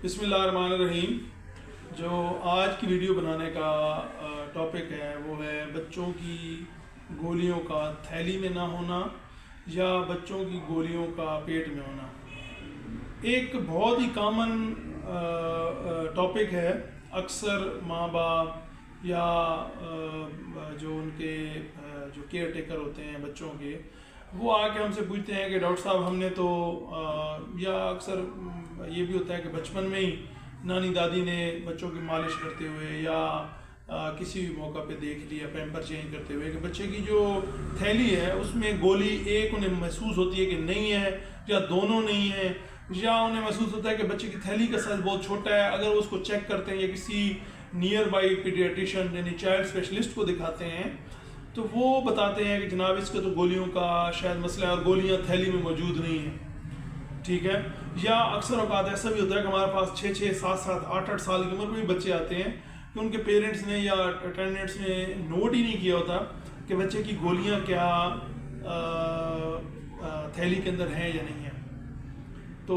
بسم اللہ الرحمن الرحیم۔ جو آج کی ویڈیو بنانے کا ٹاپک ہے وہ ہے بچوں کی گولیوں کا تھیلی میں نہ ہونا یا بچوں کی گولیوں کا پیٹ میں ہونا۔ ایک بہت ہی کامن ٹاپک ہے، اکثر ماں باپ یا جو ان کے جو کیئر ٹیکر ہوتے ہیں بچوں کے، وہ آ کے ہم سے پوچھتے ہیں کہ ڈاکٹر صاحب ہم نے تو یا اکثر یہ بھی ہوتا ہے کہ بچپن میں ہی نانی دادی نے بچوں کی مالش کرتے ہوئے یا کسی بھی موقع پہ دیکھ لیا پیمپر چینج کرتے ہوئے کہ بچے کی جو تھیلی ہے اس میں گولی ایک انہیں محسوس ہوتی ہے کہ نہیں ہے یا دونوں نہیں ہیں، یا انہیں محسوس ہوتا ہے کہ بچے کی تھیلی کا سائز بہت چھوٹا ہے۔ اگر اس کو چیک کرتے ہیں یا کسی نیئر بائی پیڈیاٹریشن یعنی چائلڈ اسپیشلسٹ کو دکھاتے ہیں تو وہ بتاتے ہیں کہ جناب اس کا تو گولیوں کا شاید مسئلہ ہے اور گولیاں تھیلی میں موجود نہیں ہیں، ٹھیک ہے۔ یا اکثر اوقات ایسا بھی ہوتا ہے کہ ہمارے پاس 6 7 7 8 سال کی عمر میں بھی بچے آتے ہیں کہ ان کے پیرنٹس نے یا اٹینڈنٹس نے نوٹ ہی نہیں کیا ہوتا کہ بچے کی گولیاں کیا تھیلی کے اندر ہیں یا نہیں ہیں۔ تو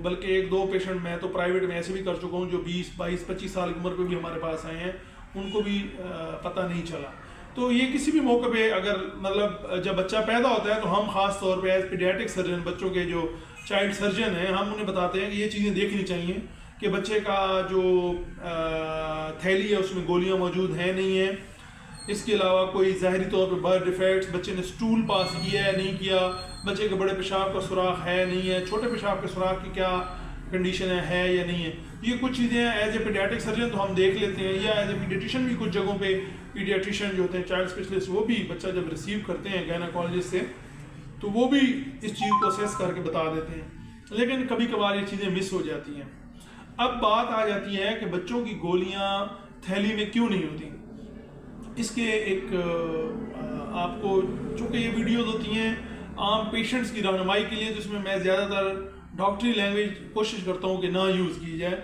بلکہ 1 2 پیشنٹ میں تو پرائیویٹ میں ایسے بھی کر چکا ہوں جو 20 22 25 سال کی عمر پہ بھی ہمارے پاس آئے ہیں، ان کو بھی پتہ نہیں چلا۔ تو یہ کسی بھی موقع پہ اگر مطلب جب بچہ پیدا ہوتا ہے تو ہم خاص طور پہ ایز پیڈیاٹرک سرجن، بچوں کے جو چائلڈ سرجن ہیں، ہم انہیں بتاتے ہیں کہ یہ چیزیں دیکھنی چاہیے کہ بچے کا جو تھیلی ہے اس میں گولیاں موجود ہیں نہیں ہیں۔ اس کے علاوہ کوئی ظاہری طور پہ برتھ ڈیفیکٹس، بچے نے سٹول پاس کیا ہے نہیں کیا، بچے کے بڑے پیشاب کا سوراخ ہے نہیں ہے، چھوٹے پیشاب کے سوراخ کی کیا کنڈیشن ہے یا نہیں ہے، یہ کچھ چیزیں ہیں ایز اے پیڈیاٹرک سرجن تو ہم دیکھ لیتے ہیں، یا ایز اے پیڈیاٹریشن بھی کچھ جگہوں پہ پیڈیاٹریشن جو ہوتے ہیں چائلڈ اسپیشلسٹ وہ بھی بچہ جب ریسیو کرتے ہیں گائناکالوجسٹ سے تو وہ بھی اس چیز کو اسیس کر کے بتا دیتے ہیں، لیکن کبھی کبھار یہ چیزیں مس ہو جاتی ہیں۔ اب بات آ جاتی ہے کہ بچوں کی گولیاں تھیلی میں کیوں نہیں ہوتی۔ اس کے ایک آپ کو چونکہ یہ ویڈیوز ہوتی ہیں عام پیشنٹس کی رہنمائی کے لیے، تو اس میں میں زیادہ تر ڈاکٹری لینگویج کوشش کرتا ہوں کہ نہ یوز کی جائے۔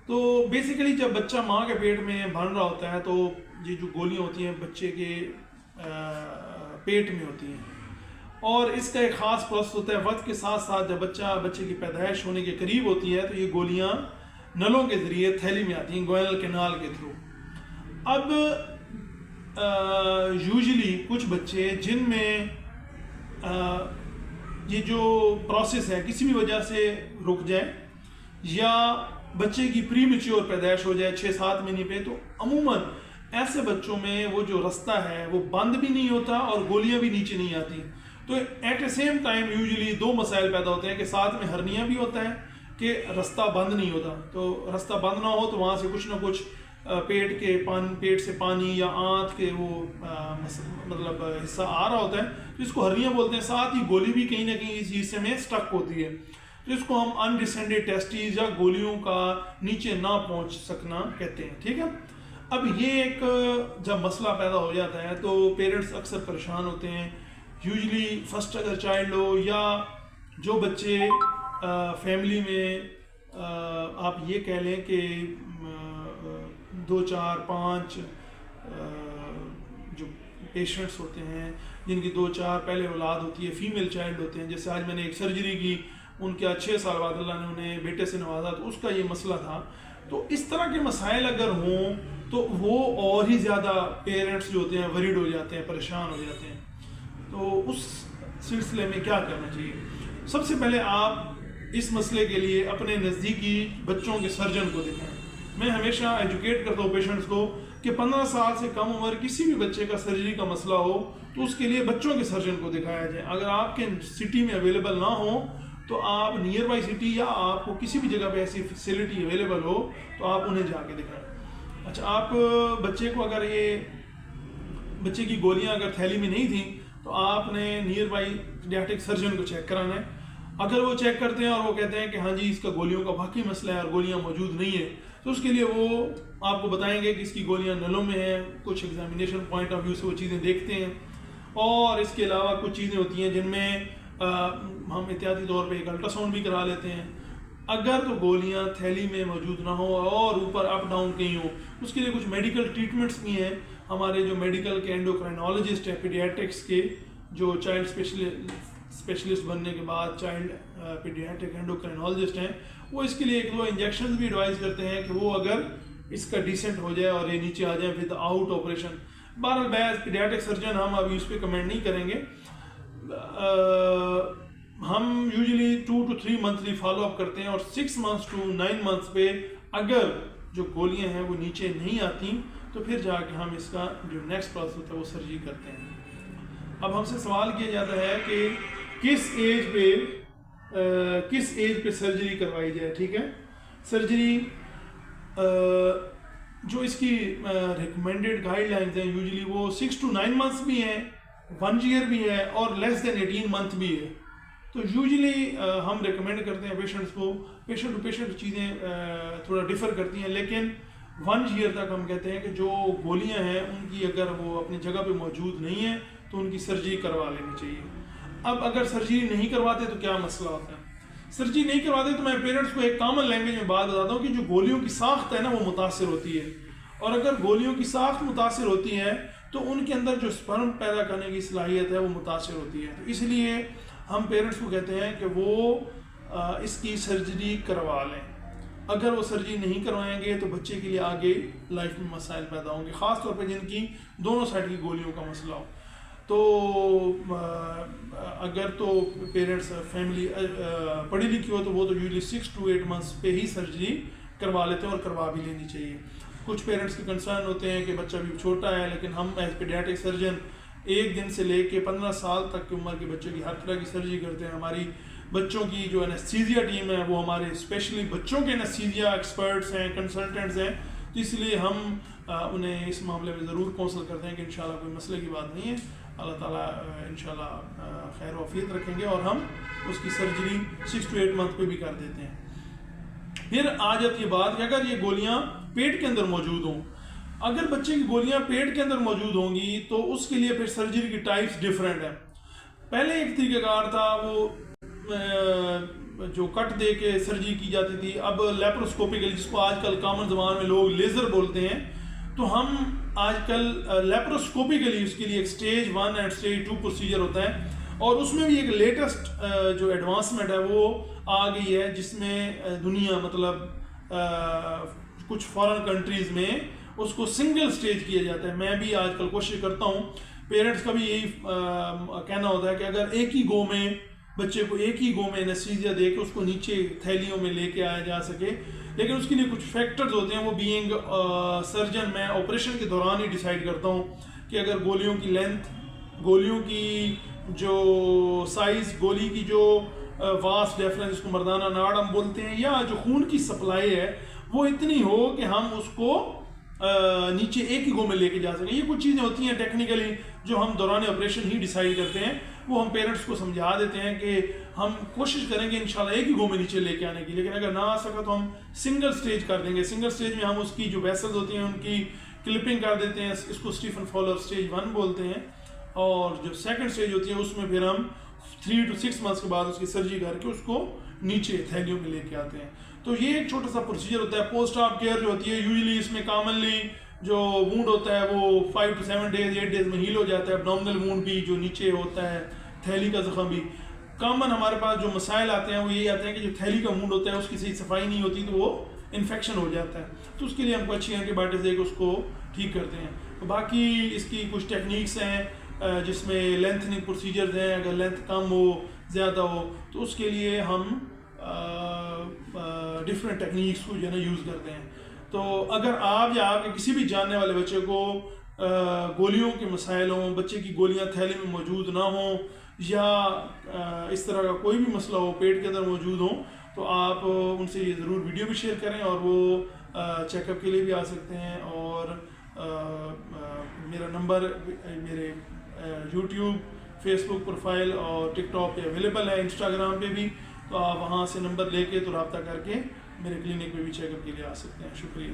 تو بیسیکلی جب بچہ ماں کے پیٹ میں بن رہا ہوتا ہے تو یہ جو گولیاں ہوتی ہیں بچے کے پیٹ میں ہوتی ہیں، اور اس کا ایک خاص پروسیس ہوتا ہے وقت کے ساتھ ساتھ جب بچے کی پیدائش ہونے کے قریب ہوتی ہے تو یہ گولیاں نلوں کے ذریعے تھیلی میں آتی ہیں، گوئنل کینال کے تھرو۔ اب یوزلی کچھ بچے جن میں یہ جو پروسیس ہے کسی بھی وجہ سے رک جائے یا بچے کی پری میچور پیدائش ہو جائے 6 7 مہینے پہ، تو عموماً ایسے بچوں میں وہ جو رستہ ہے وہ بند بھی نہیں ہوتا اور گولیاں بھی نیچے نہیں آتی۔ تو at a same time usually 2 مسائل پیدا ہوتے ہیں کہ ساتھ میں ہرنیا بھی ہوتا ہے کہ رستہ بند نہیں ہوتا، تو رستہ بند نہ ہو تو وہاں سے کچھ نہ کچھ پیٹ سے پانی یا آنت کے وہ مطلب حصہ آ رہا ہوتا ہے، تو اس کو ہرنیا بولتے ہیں، ساتھ ہی گولی بھی کہیں نہ کہیں اس حصے میں سٹک ہوتی ہے، تو اس کو ہم انڈیسینڈیڈ ٹیسٹیز یا گولیوں کا نیچے نہ پہنچ سکنا کہتے ہیں، ٹھیک ہے۔ اب یہ ایک جب مسئلہ پیدا ہو جاتا ہے تو پیرنٹس اکثر پریشان ہوتے ہیں، یوزلی فرسٹ اگر چائلڈ ہو یا جو بچے فیملی میں آپ یہ کہہ لیں کہ 2 4 5 جو پیشنٹس ہوتے ہیں جن کی 2 4 پہلے اولاد ہوتی ہے، فیمیل چائلڈ ہوتے ہیں، جیسے آج میں نے ایک سرجری کی، ان کے 6 سال بعد اللہ نے انہیں بیٹے سے نوازا تو اس کا یہ مسئلہ تھا۔ تو اس طرح کے مسائل اگر ہوں تو وہ اور ہی زیادہ پیرنٹس جو ہوتے ہیں وریڈ ہو جاتے ہیں، پریشان ہو جاتے ہیں۔ تو اس سلسلے میں کیا کرنا چاہیے؟ سب سے پہلے آپ اس مسئلے کے لیے اپنے نزدیکی بچوں کے سرجن کو دکھائیں۔ میں ہمیشہ ایجوکیٹ کرتا ہوں پیشنٹس کو کہ 15 سال سے کم عمر کسی بھی بچے کا سرجری کا مسئلہ ہو تو اس کے لیے بچوں کے سرجن کو دکھایا جائے۔ اگر آپ کے سٹی میں اویلیبل نہ ہو تو آپ نیئر بائی سٹی یا آپ کو کسی بھی جگہ پہ ایسی فیسلٹی اویلیبل ہو تو آپ انہیں جا کے دکھائیں۔ اچھا، آپ بچے کو اگر بچے کی گولیاں اگر تھیلی میں نہیں تھیں تو آپ نے نیئر بائی پیڈیاٹرک سرجن کو چیک کرانا ہے۔ اگر وہ چیک کرتے ہیں اور وہ کہتے ہیں کہ ہاں جی اس کا گولیوں کا واقعی مسئلہ ہے اور گولیاں موجود نہیں ہیں، تو اس کے لیے وہ آپ کو بتائیں گے کہ اس کی گولیاں نلوں میں ہیں، کچھ ایگزامینیشن پوائنٹ آف ویو سے وہ چیزیں دیکھتے ہیں، اور اس کے علاوہ کچھ چیزیں ہوتی ہیں جن میں ہم احتیاطی طور پہ ایک الٹرا ساؤنڈ بھی کرا لیتے ہیں۔ اگر تو گولیاں تھیلی میں موجود نہ ہوں اور اوپر اپ ڈاؤن کہیں ہوں، اس کے لیے کچھ میڈیکل ٹریٹمنٹس بھی ہیں۔ ہمارے جو میڈیکل کے اینڈوکرائنالوجسٹ ہیں پیڈیاٹرکس کے، جو چائلڈ اسپیشلسٹ بننے کے بعد چائلڈ پیڈیاٹرک اینڈوکرینالوجسٹ ہیں، وہ اس کے لیے 1-2 انجیکشنز بھی ایڈوائز کرتے ہیں کہ وہ اگر اس کا ڈیسنٹ ہو جائے اور یہ نیچے آ جائیں ود آؤٹ آپریشن. بہرحال بیز پیڈیاٹرک سرجن ہم ابھی اس پہ کمنٹ نہیں کریں گے. ہم usually 2 to 3 monthly follow up کرتے ہیں، اور 6 months to 9 months پہ اگر جو گولیاں ہیں وہ نیچے نہیں آتی تو پھر جا کے ہم اس کا جو نیکسٹ پروسیس ہوتا ہے وہ سرجری کرتے ہیں. اب ہم سے سوال کیا جاتا ہے کہ کس ایج پہ سرجری کروائی جائے. ٹھیک ہے، سرجری جو اس کی ریکمینڈیڈ گائیڈ لائنز ہیں یوزلی وہ 6 to 9 months بھی ہیں، 1 year بھی ہے، اور لیس دین 18 month بھی ہے. تو یوزلی ہم ریکمینڈ کرتے ہیں پیشنٹس کو، پیشنٹ ٹو پیشنٹ چیزیں تھوڑا ڈفر کرتی ہیں، لیکن 1 year تک ہم کہتے ہیں کہ جو گولیاں ہیں ان کی اگر وہ اپنی جگہ پہ موجود نہیں ہیں تو ان کی سرجری کروا لینی چاہیے. اب اگر سرجری نہیں کرواتے تو کیا مسئلہ ہوتا ہے؟ سرجری نہیں کرواتے تو میں پیرنٹس کو ایک کامن لینگویج میں بات بتاتا ہوں کہ جو گولیوں کی ساخت ہے نا وہ متاثر ہوتی ہے، اور اگر گولیوں کی ساخت متاثر ہوتی ہے تو ان کے اندر جو سپرم پیدا کرنے کی صلاحیت ہے وہ متاثر ہوتی ہے. تو اس لیے ہم پیرنٹس کو کہتے ہیں کہ وہ اس کی سرجری کروا لیں. اگر وہ سرجری نہیں کروائیں گے تو بچے کے لیے آگے لائف میں مسائل پیدا ہوں گے، خاص طور پہ جن کی دونوں سائڈ کی گولیوں کا مسئلہ ہو. تو اگر تو پیرنٹس فیملی پڑھی لکھی ہو تو وہ تو یوزلی 6 to 8 months پہ ہی سرجری کروا لیتے ہیں، اور کروا بھی لینی چاہیے. کچھ پیرنٹس کے کنسرن ہوتے ہیں کہ بچہ بھی چھوٹا ہے، لیکن ہم ایز پیڈیاٹرک سرجن 1 دن سے لے کے 15 سال تک کی عمر کے بچے کی ہر طرح کی سرجری کرتے ہیں. ہماری بچوں کی جو انیستھیزیا ٹیم ہے وہ ہمارے اسپیشلی بچوں کے انیستھیزیا ایکسپرٹس ہیں، کنسلٹنٹس ہیں، تو اس لیے ہم انہیں اس معاملے میں ضرور کونسل کرتے ہیں کہ انشاءاللہ کوئی مسئلے کی بات نہیں ہے. اللہ تعالیٰ انشاءاللہ خیر و عافیت رکھیں گے، اور ہم اس کی سرجری 6 to 8 months پہ بھی کر دیتے ہیں. پھر آ جاتی ہے بات کہ اگر یہ گولیاں پیٹ کے اندر موجود ہوں، اگر بچے کی گولیاں پیٹ کے اندر موجود ہوں گی تو اس کے لیے پھر سرجری کی ٹائپس ڈیفرنٹ ہیں. پہلے ایک طریقہ کار تھا وہ جو کٹ دے کے سرجری کی جاتی تھی، اب لیپروسکوپیکلی جس کو آج کل کامن زبان میں لوگ لیزر بولتے ہیں، تو ہم آج کل لیپروسکوپیکلی اس کے لیے ایک سٹیج 1 اینڈ سٹیج 2 پروسیجر ہوتا ہے، اور اس میں بھی ایک لیٹسٹ جو ایڈوانسمنٹ ہے وہ آ گئی ہے، جس میں دنیا مطلب کچھ فارن کنٹریز میں اس کو سنگل سٹیج کیا جاتا ہے. میں بھی آج کل کوشش کرتا ہوں، پیرنٹس کا بھی یہی کہنا ہوتا ہے کہ اگر ایک ہی گو میں بچے کو ایک ہی گو میں انیستھیزیا دے کے اس کو نیچے تھیلیوں میں لے کے آیا جا سکے، لیکن اس کے لیے کچھ فیکٹرز ہوتے ہیں. وہ بینگ سرجن میں آپریشن کے دوران ہی ڈیسائیڈ کرتا ہوں کہ اگر گولیوں کی لینتھ، گولیوں کی جو سائز، گولی کی جو واس ڈیفرنس، اس کو مردانہ ناڑ ہم بولتے ہیں، یا جو خون کی سپلائی ہے وہ اتنی ہو کہ ہم اس کو نیچے ایک ہی گو میں لے کے جا سکیں. یہ کچھ چیزیں ہوتی ہیں ٹیکنیکلی جو ہم دوران آپریشن ہی ڈیسائیڈ کرتے ہیں. وہ ہم پیرنٹس کو سمجھا دیتے ہیں کہ ہم کوشش کریں گے انشاءاللہ ایک ہی گو میں نیچے لے کے آنے کی، لیکن اگر نہ آ سکا تو ہم سنگل سٹیج کر دیں گے. سنگل سٹیج میں ہم اس کی جو ویسلز ہوتی ہیں ان کی کلپنگ کر دیتے ہیں، اس کو اسٹیفن فولر سٹیج 1 بولتے ہیں، اور جو سیکنڈ سٹیج ہوتی ہے اس میں پھر ہم 3 to 6 months کے بعد اس کی سرجری کر کے اس کو نیچے تھیلیوں میں لے کے آتے ہیں. تو یہ ایک چھوٹا سا پروسیجر ہوتا ہے. پوسٹ آپ کیئر جو ہوتی ہے یوزلی اس میں کامنلی جو وونڈ ہوتا ہے وہ 5 to 7 days 8 days میں ہیل ہو جاتا ہے. ابڈومنل وونڈ بھی جو نیچے ہوتا ہے، تھیلی کا زخم بھی. کامن ہمارے پاس جو مسائل آتے ہیں وہ یہی آتے ہیں کہ جو تھیلی کا وونڈ ہوتا ہے اس کی صحیح صفائی نہیں ہوتی تو وہ انفیکشن ہو جاتا ہے. تو اس کے لیے ہم کو اچھی اینٹی بائیوٹکس دے کے اس کو ٹھیک کرتے ہیں. باقی اس کی کچھ ٹیکنیکس ہیں جس میں لینتھنگ پروسیجرز ہیں. اگر لینتھ کم ہو، زیادہ ہو، تو اس کے لیے ہم ڈفرینٹ ٹیکنیکس کو جو ہے نا یوز کرتے ہیں. تو اگر آپ یا آپ کے کسی بھی جاننے والے بچے کو گولیوں کے مسائل ہوں، بچے کی گولیاں تھیلی میں موجود نہ ہوں، یا اس طرح کا کوئی بھی مسئلہ ہو پیٹ کے اندر موجود ہوں، تو آپ ان سے یہ ضرور ویڈیو بھی شیئر کریں، اور وہ چیک اپ کے لیے بھی آ سکتے ہیں. اور میرا نمبر میرے یوٹیوب، فیس بک پروفائل اور ٹک ٹاک پہ اویلیبل ہے، انسٹاگرام پہ بھی. تو آپ وہاں سے نمبر لے کے تو رابطہ کر کے میرے کلینک پہ بھی چیک اپ کے لیے آ سکتے ہیں. شکریہ.